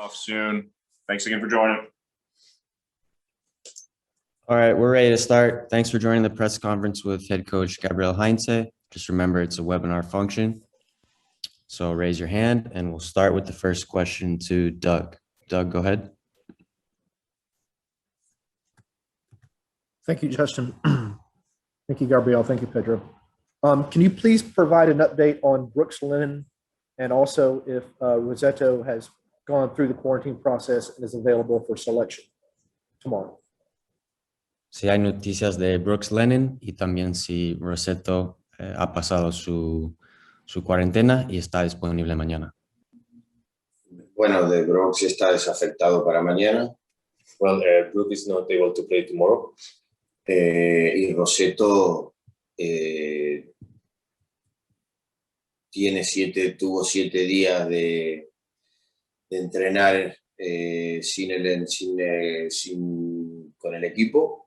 off soon. Thanks again for joining. All right, we're ready to start. Thanks for joining the press conference with head coach Gabriel Heinze. Just remember, it's a webinar function. So raise your hand and we'll start with the first question to Doug. Doug, go ahead. Thank you, Justin. Thank you, Gabriel. Thank you, Pedro. Can you please provide an update on Brooks Lennon and also if Rossetto has gone through the quarantine process and is available for selection tomorrow? Si hay noticias de Brooks Lennon y también si Rossetto ha pasado su cuarentena y está disponible mañana. Bueno, de Brooks está desafectado para mañana. Well, Brooks is not able to play tomorrow. Y Rossetto tuvo 7 días de entrenar con el equipo.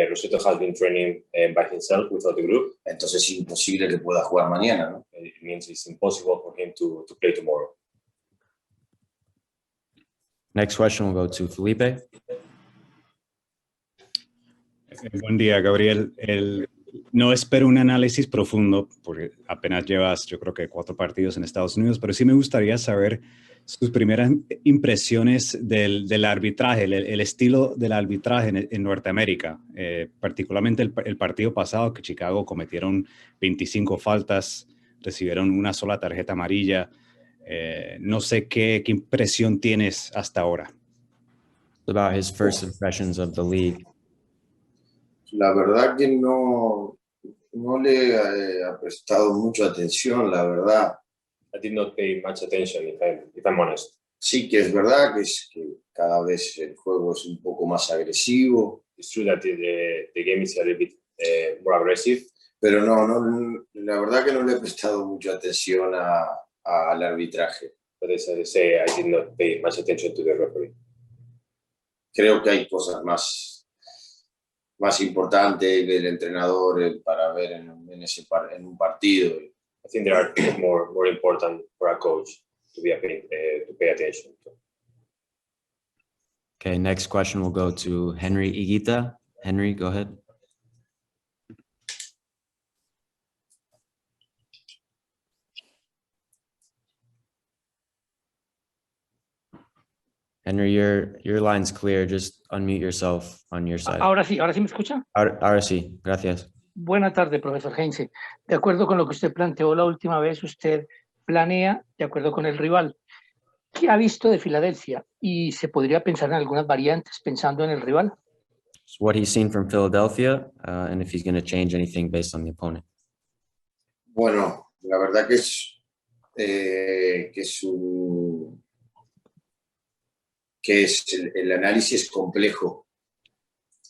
Rossetto has been training by himself without the group. Entonces es imposible que pueda jugar mañana, ¿no? It means it's impossible for him to play tomorrow. Next question will go to Felipe. Buen día, Gabriel. No espero un análisis profundo porque apenas llevas, yo creo que 4 partidos en Estados Unidos, pero sí me gustaría saber sus primeras impresiones del arbitraje, el estilo del arbitraje en Norteamérica, particularmente el partido pasado que Chicago cometieron 25 faltas, recibieron una sola tarjeta amarilla. No sé qué impresión tienes hasta ahora. About his first impressions of the league. La verdad que no le ha prestado mucha atención, la verdad. I did not pay much attention, if I'm honest. Sí que es verdad que cada vez el juego es un poco más agresivo. It's true that the game is a little bit more aggressive. Pero no, la verdad que no le he prestado mucha atención al arbitraje. But as I say, I did not pay much attention to the referee. Creo que hay cosas más importantes del entrenador para ver en un partido. I think there are more important for a coach to pay attention to. Okay, next question will go to Henry Higuita. Henry, go ahead. Henry, your line's clear. Just unmute yourself on your side. Ahora sí me escucha. Ahora sí, gracias. Buenas tardes, profesor Heinze. De acuerdo con lo que usted planteó la última vez, usted planea de acuerdo con el rival. ¿Qué ha visto de Filadelfia? ¿Y se podría pensar en algunas variantes pensando en el rival? So what he's seen from Philadelphia, and if he's going to change anything based on the opponent. Bueno, la verdad que el análisis es complejo.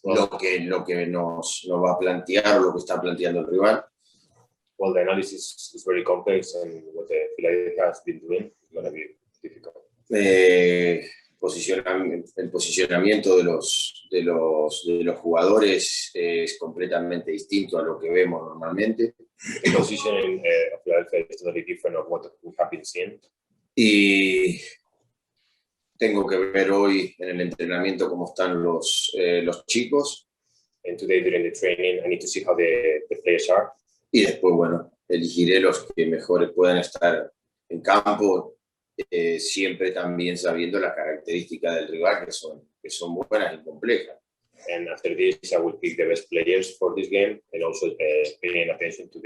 Lo que nos va a plantear, lo que está planteando el rival. Well, the analysis is very complex, and what the Philadelphia has been doing is going to be difficult. El posicionamiento de los jugadores es completamente distinto a lo que vemos normalmente. The positioning of Philadelphia is totally different of what we have been seeing. Y tengo que ver hoy en el entrenamiento cómo están los chicos. And today during the training, I need to see how the players are. Y después, bueno, elegiré los que mejores puedan estar en campo, siempre también sabiendo las características del rival, que son buenas y complejas. And after this, I will pick the best players for this game and also paying attention to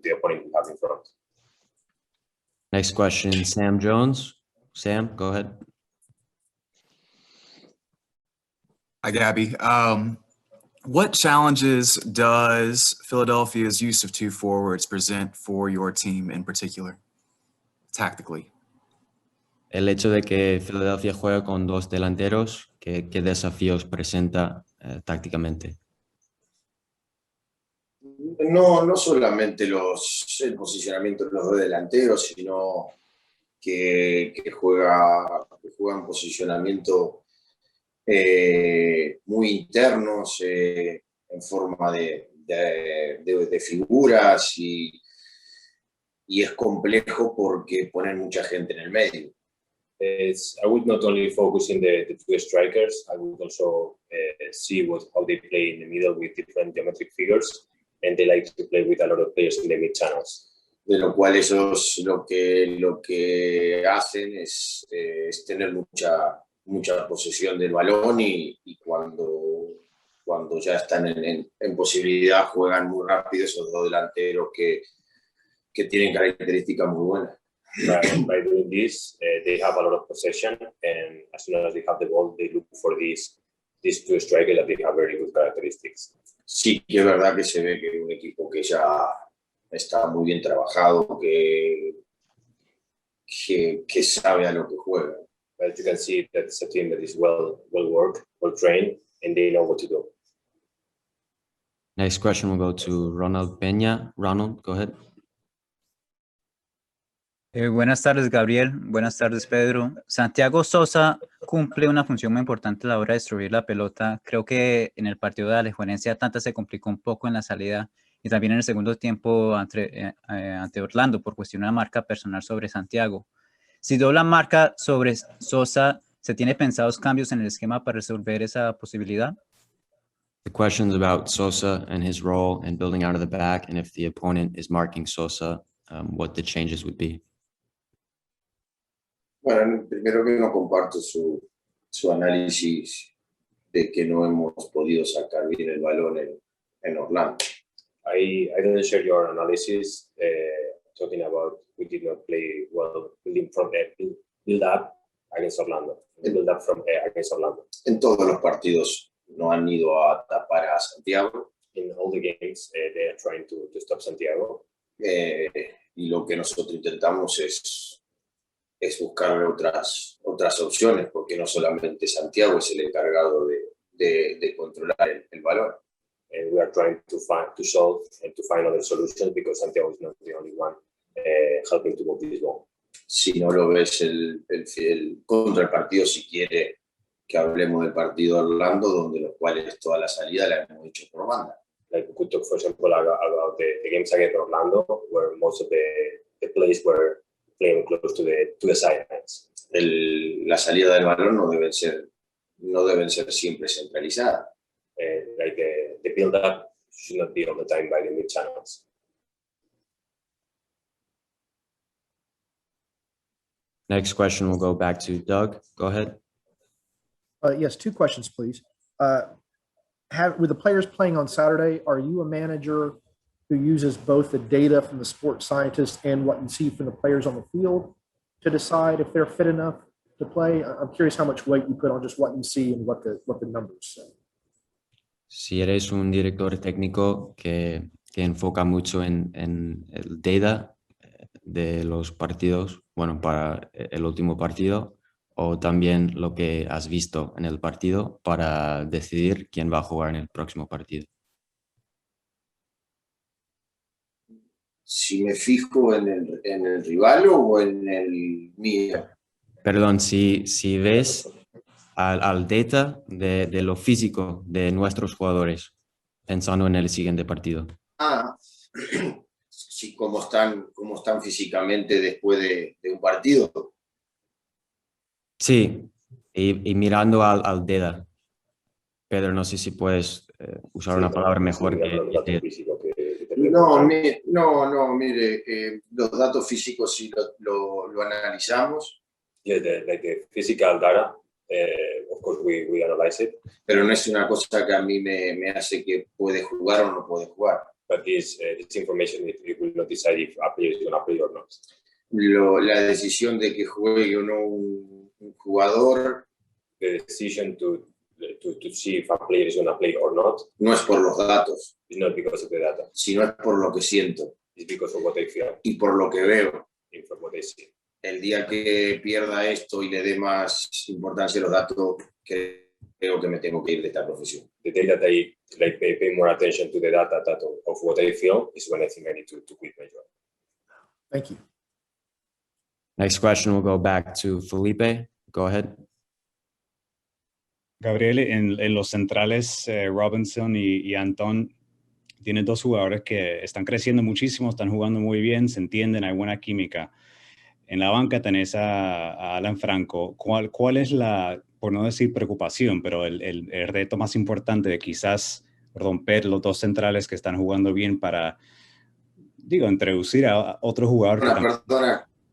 the opponent we have in front. Next question, Sam Jones. Sam, go ahead. Hi, Gabby. What challenges does Philadelphia's use of 2 forwards present for your team in particular, tactically? El hecho de que Philadelphia juega con 2 delanteros, ¿qué desafíos presenta tácticamente? No solamente el posicionamiento de los 2 delanteros, sino que juega un posicionamiento muy internos, en forma de figuras, y es complejo porque ponen mucha gente en el medio. I would not only focus in the two strikers, I would also see how they play in the middle with different geometric figures, and they like to play with a lot of players in the mid channels. De lo cual ellos lo que hacen es tener mucha posesión del balón y cuando ya están en posibilidad juegan muy rápido esos dos delanteros que tienen características muy buenas. By doing this, they have a lot of possession, and as soon as they have the ball, they look for these two strikers that they have very good characteristics. Sí, que es verdad que se ve que es un equipo que ya está muy bien trabajado, que sabe a lo que juega. But you can see that it's a team that is well worked, well trained, and they know what to do. Next question will go to Ronald Peña. Ronald, go ahead. Buenas tardes, Gabriel. Buenas tardes, Pedro. Santiago Sosa cumple una función muy importante a la hora de distribuir la pelota. Creo que en el partido de Alajuelense Atlanta se complicó un poco en la salida y también en el segundo tiempo ante Orlando por cuestión de una marca personal sobre Santiago. Si dobla marca sobre Sosa, ¿se tiene pensados cambios en el esquema para resolver esa posibilidad? The question's about Sosa and his role in building out of the back, and if the opponent is marking Sosa, what the changes would be. Bueno, primero que no comparto su análisis de que no hemos podido sacar bien el balón en Orlando. I don't share your analysis talking about we did not play well from build up against Orlando. Build up from against Orlando. En todos los partidos no han ido a tapar a Santiago. In all the games, they are trying to stop Santiago. Y lo que nosotros intentamos es buscar otras opciones, porque no solamente Santiago es el encargado de controlar el balón. And we are trying to solve and to find other solutions because Santiago is not the only one helping to move this ball. Si no lo ves el contra el partido, si quiere que hablemos del partido de Orlando, donde los cuales toda la salida la hemos hecho por banda. Like we could talk, for example, about the games against Orlando, where most of the plays were playing close to the sidelines. La salida del balón no deben ser siempre centralizadas. Like the build-up should not be all the time by the mid-channels. Next question will go back to Doug. Go ahead. Yes, two questions, please. With the players playing on Saturday, are you a manager who uses both the data from the sports scientists and what you see from the players on the field to decide if they're fit enough to play? I'm curious how much weight you put on just what you see and what the numbers say. Si eres un director técnico que enfoca mucho en el data de los partidos, bueno, para el último partido, o también lo que has visto en el partido para decidir quién va a jugar en el próximo partido. Si me fijo en el rival o en el mío. Perdón, si ves al data de lo físico de nuestros jugadores, pensando en el siguiente partido. Sí, cómo están físicamente después de un partido. Sí, y mirando al data. Pedro, no sé si puedes usar una palabra mejor que No, mire, los datos físicos sí lo analizamos. Yeah, the physical data, of course we analyze it. Pero no es una cosa que a mí me hace que puede jugar o no puede jugar. But this information, it will not decide if a player is going to play or not. La decisión de que juegue o no un jugador, the decision to see if a player is going to play or not, no es por los datos, it's not because of the data, sino es por lo que siento it's because of what I feel y por lo que veo. and from what I see. El día que pierda esto y le dé más importancia a los datos, creo que me tengo que ir de esta profesión. The day that I pay more attention to the data of what I feel is when I think I need to quit my job. Thank you. Next question will go back to Felipe. Go ahead. Gabriel, en los centrales, Robinson y Antón, tienes dos jugadores que están creciendo muchísimo, están jugando muy bien, se entienden, hay buena química. En la banca tenés a Alan Franco. ¿Cuál es la, por no decir preocupación, pero el reto más importante de quizás romper los dos centrales que están jugando bien para, digo, introducir a otro jugador?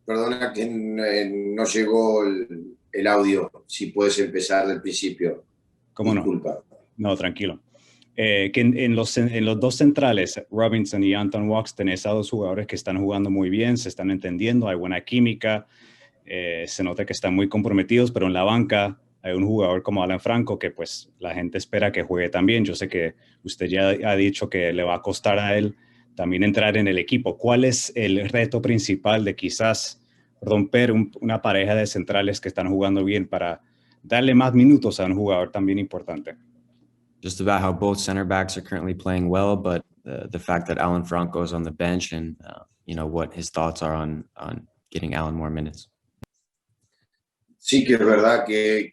Perdona que no llegó el audio. Si puedes empezar del principio. ¿Cómo no? Disculpa. No, tranquilo. Que en los dos centrales, Robinson y Anton Walks, tenés a dos jugadores que están jugando muy bien, se están entendiendo, hay buena química, se nota que están muy comprometidos, pero en la banca hay un jugador como Alan Franco que pues la gente espera que juegue también. Yo sé que usted ya ha dicho que le va a costar a él también entrar en el equipo. ¿Cuál es el reto principal de quizás romper una pareja de centrales que están jugando bien para darle más minutos a un jugador también importante? Just about how both center backs are currently playing well, but the fact that Alan Franco is on the bench and, what his thoughts are on getting Alan more minutes. Sí que es verdad que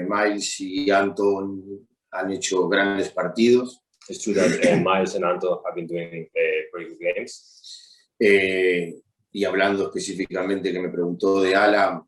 Miles y Anton han hecho grandes partidos. It's true that Miles and Anto have been doing pretty good games. Y hablando específicamente que me preguntó de Alan,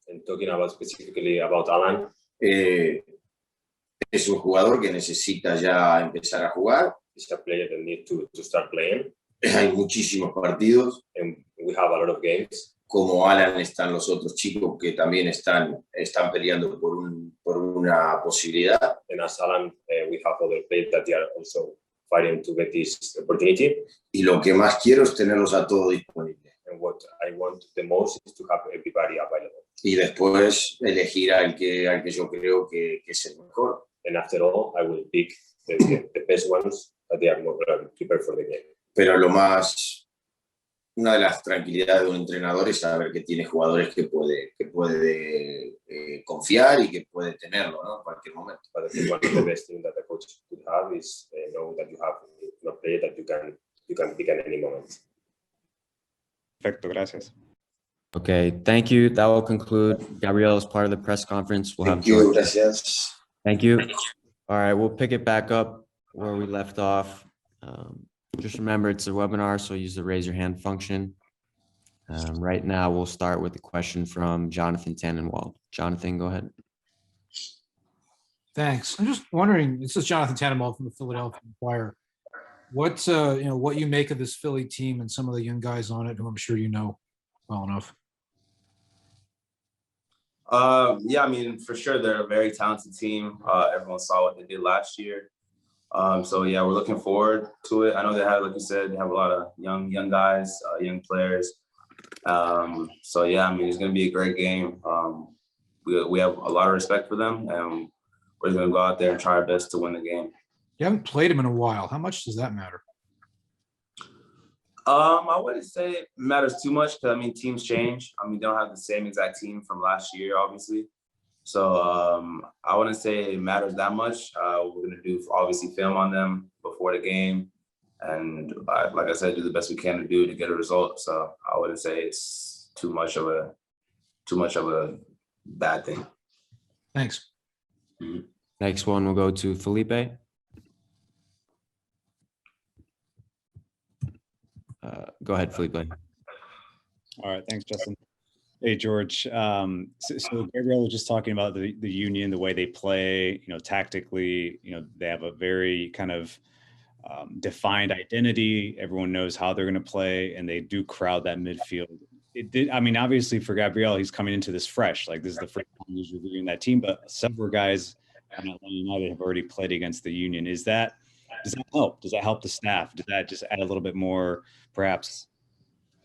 And talking about specifically about Alan, es un jugador que necesita ya empezar a jugar. he's a player that needs to start playing. Hay muchísimos partidos. And we have a lot of games. Como Alan están los otros chicos que también están peleando por una posibilidad. And as Alan, we have other players that they are also fighting to get this opportunity. Y lo que más quiero es tenerlos a todos disponibles. And what I want the most is to have everybody available. Y después elegir al que yo creo que es el mejor. And after all, I will pick the best ones that they are more prepared for the game. Pero una de las tranquilidades de un entrenador es saber que tiene jugadores que puede confiar y que puede tenerlo, ¿no? En cualquier momento. But I think one of the best things that a coach could have is know that you have a player that you can pick at any moment. Perfecto, gracias. Okay, thank you. That will conclude. Gabriel is part of the press conference. We'll have Thank you, George. gracias. Thank you. All right, we'll pick it back up where we left off. Just remember, it's a webinar, so use the raise your hand function. Right now, we'll start with a question from Jonathan Tannenwald. Jonathan, go ahead. Thanks. I'm just wondering, this is Jonathan Tannenwald from the Philadelphia Inquirer. What you make of this Philly team and some of the young guys on it, who I'm sure you know well enough. Yeah, I mean, for sure, they're a very talented team. Everyone saw what they did last year. So yeah, we're looking forward to it. I know they have, like you said, they have a lot of young guys, young players. So yeah, I mean, it's going to be a great game. We have a lot of respect for them, and we're going to go out there and try our best to win the game. You haven't played them in a while. How much does that matter? I wouldn't say it matters too much because, I mean, teams change. I mean, they don't have the same exact team from last year, obviously. So I wouldn't say it matters that much. We're going to do, obviously, film on them before the game. And like I said, do the best we can to do to get a result. So I wouldn't say it's too much of a bad thing. Thanks. Mm-hmm. Next one, we'll go to Felipe. Go ahead, Felipe. All right, thanks, Justin. Hey, George. So Gabriel was just talking about the Union, the way they play, tactically, they have a very kind of defined identity. Everyone knows how they're going to play, and they do crowd that midfield. I mean, obviously for Gabriel, he's coming into this fresh. Like, this is the first time he's reviewing that team, but several guys on Atlanta United have already played against the Union. Does that help? Does that help the staff? Does that just add a little bit more, perhaps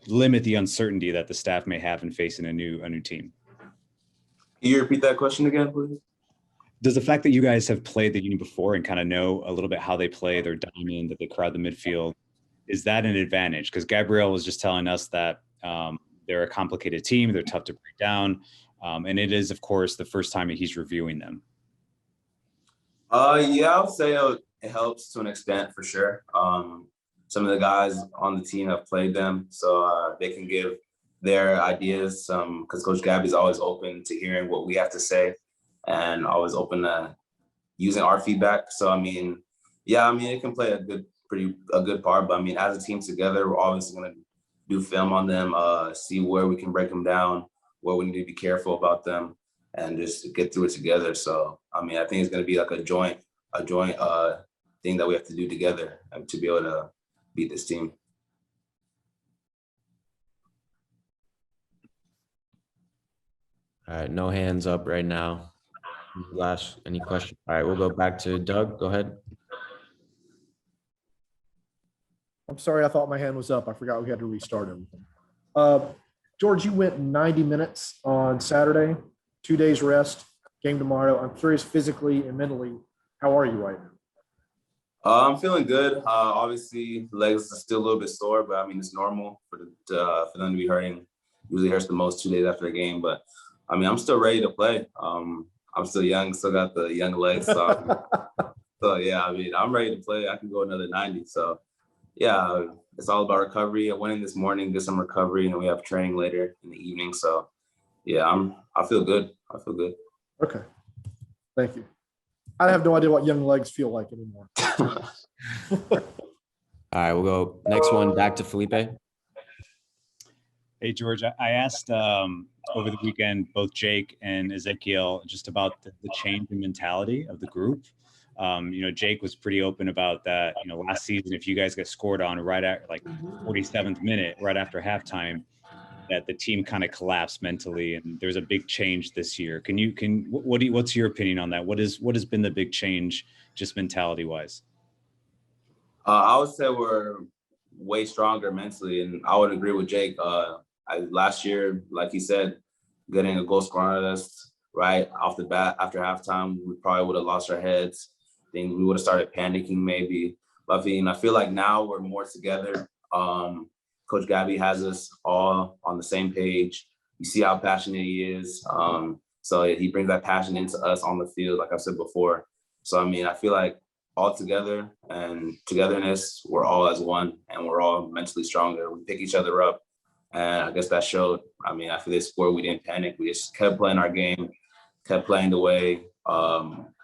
limit the uncertainty that the staff may have in facing a new team? Can you repeat that question again, please? Does the fact that you guys have played the Union before and kind of know a little bit how they play, their diamond, that they crowd the midfield, is that an advantage? Because Gabriel was just telling us that they're a complicated team, they're tough to break down, and it is, of course, the first time he's reviewing them. Yeah, I would say it helps to an extent, for sure. Some of the guys on the team have played them, so they can give their ideas, because Coach Gabby's always open to hearing what we have to say and always open to using our feedback. So, I mean, yeah, I mean, it can play a good part, but I mean, as a team together, we're obviously going to do film on them, see where we can break them down, where we need to be careful about them, and just get through it together. So, I mean, I think it's going to be like a joint thing that we have to do together to be able to beat this team. All right, no hands up right now. Any questions? All right, we'll go back to Doug. Go ahead. I'm sorry, I thought my hand was up. I forgot we had to restart everything. George, you went 90 minutes on Saturday, 2 days rest, game tomorrow. I'm curious physically and mentally, how are you right now? I'm feeling good. Obviously, legs are still a little bit sore, but I mean, it's normal for them to be hurting. Usually hurts the most 2 days after a game, but I mean, I'm still ready to play. I'm still young, still got the young legs. So, so yeah, I mean, I'm ready to play. I can go another 90. So yeah, it's all about recovery. I went in this morning, did some recovery, and we have training later in the evening. So yeah, I feel good. I feel good. Okay. Thank you. I have no idea what young legs feel like anymore. All right, we'll go next one back to Felipe. Hey, George, I asked over the weekend, both Jake and Ezekiel, just about the change in mentality of the group. Jake was pretty open about that. Last season, if you guys get scored on right at like 47th minute, right after halftime, that the team kind of collapsed mentally, and there's a big change this year. What's your opinion on that? What has been the big change, just mentality wise? I would say we're way stronger mentally, and I would agree with Jake. Last year, like he said, getting a goal scorer on us right off the bat after halftime, we probably would have lost our heads. Then we would have started panicking maybe. But I feel like now we're more together. Coach Gabby has us all on the same page. You see how passionate he is. So he brings that passion into us on the field, like I said before. So, I mean, I feel like all together and togetherness, we're all as one, and we're all mentally stronger. We pick each other up. And I guess that showed. I mean, after this score, we didn't panic. We just kept playing our game, kept playing the way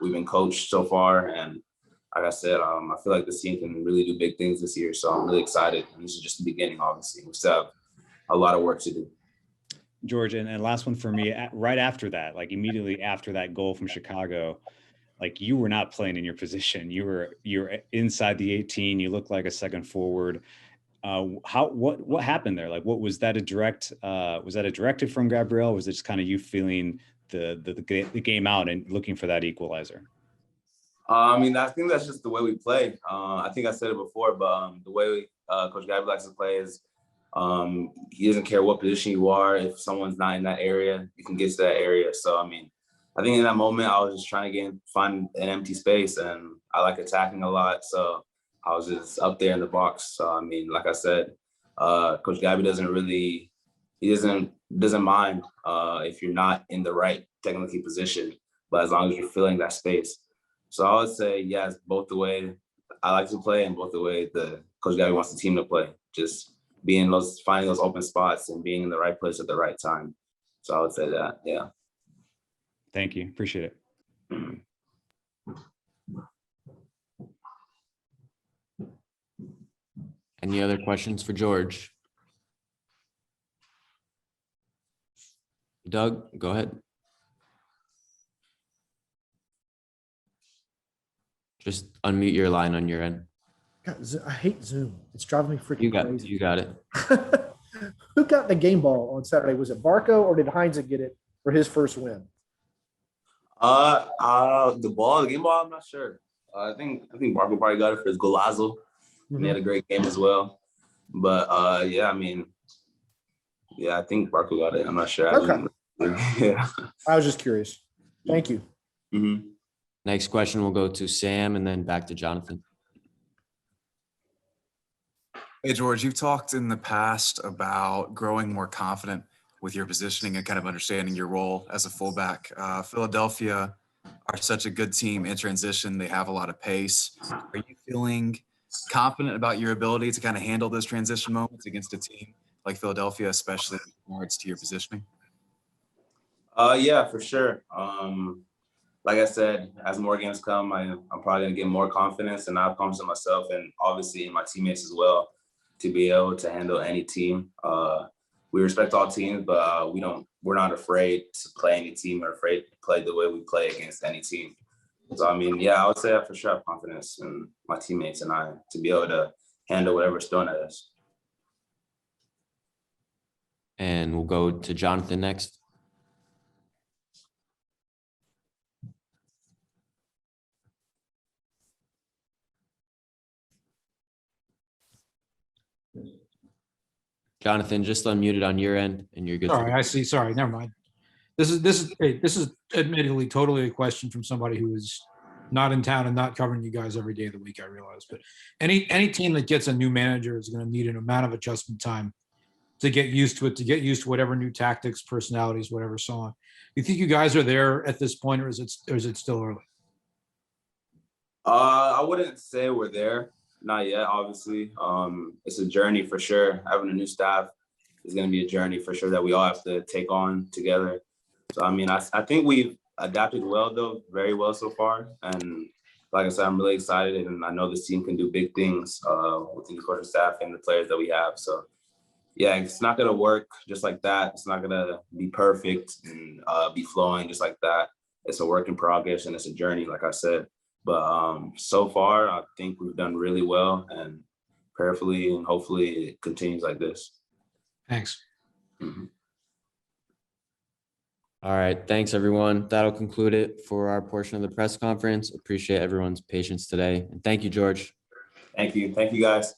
we've been coached so far. And like I said, I feel like this team can really do big things this year. So I'm really excited. And this is just the beginning, obviously. We still have a lot of work to do. George, and last one for me, right after that, like immediately after that goal from Chicago, like you were not playing in your position. You were inside the 18. You looked like a second forward. What happened there? Like, what was that a directive from Gabriel? Was it just kind of you feeling the game out and looking for that equalizer? I mean, I think that's just the way we play. I think I said it before, but the way Coach Gabriel likes to play is he doesn't care what position you are. If someone's not in that area, you can get to that area. So, I mean, I think in that moment, I was just trying to find an empty space, and I like attacking a lot. So I was just up there in the box. So, I mean, like I said, Coach Gabby doesn't mind if you're not in the right technically position, but as long as you're filling that space. So I would say, yes, both the way I like to play and both the way the Coach Gabby wants the team to play. Just finding those open spots and being in the right place at the right time. So I would say that, yeah. Thank you. Appreciate it. Any other questions for George? Doug, go ahead. Just unmute your line on your end. God, I hate Zoom. It's driving me freaking crazy. You got it. Who got the game ball on Saturday? Was it Barco or did Heinze get it for his first win? The game ball, I'm not sure. I think Barco probably got it for his golazo. And he had a great game as well. But yeah, I mean, yeah, I think Barco got it. I'm not sure. Okay. Yeah. I was just curious. Thank you. Mm-hmm. Next question will go to Sam and then back to Jonathan. Hey, George, you've talked in the past about growing more confident with your positioning and kind of understanding your role as a fullback. Philadelphia are such a good team in transition. They have a lot of pace. Are you feeling confident about your ability to kind of handle those transition moments against a team like Philadelphia, especially in regards to your positioning? Yeah, for sure. Like I said, as more games come, I'm probably going to get more confidence, and I have confidence in myself and obviously in my teammates as well. to be able to handle any team. We respect all teams, but we're not afraid to play any team or afraid to play the way we play against any team. So, I mean, yeah, I would say I for sure have confidence in my teammates and I to be able to handle whatever's thrown at us. And we'll go to Jonathan next. Jonathan, just unmuted on your end and you're good. Sorry, I see. Sorry, never mind. This is admittedly totally a question from somebody who is not in town and not covering you guys every day of the week, I realize. But any team that gets a new manager is going to need an amount of adjustment time to get used to it, to get used to whatever new tactics, personalities, whatever, so on. You think you guys are there at this point, or is it still early? I wouldn't say we're there. Not yet, obviously. It's a journey for sure. Having a new staff is going to be a journey for sure that we all have to take on together. So, I mean, I think we've adapted well, though, very well so far. And like I said, I'm really excited, and I know this team can do big things within the coaching staff and the players that we have. So, yeah, it's not going to work just like that. It's not going to be perfect and be flowing just like that. It's a work in progress, and it's a journey, like I said. But so far, I think we've done really well, and prayerfully and hopefully it continues like this. Thanks. Mm-hmm. All right. Thanks, everyone. That'll conclude it for our portion of the press conference. Appreciate everyone's patience today. And thank you, George. Thank you. Thank you, guys.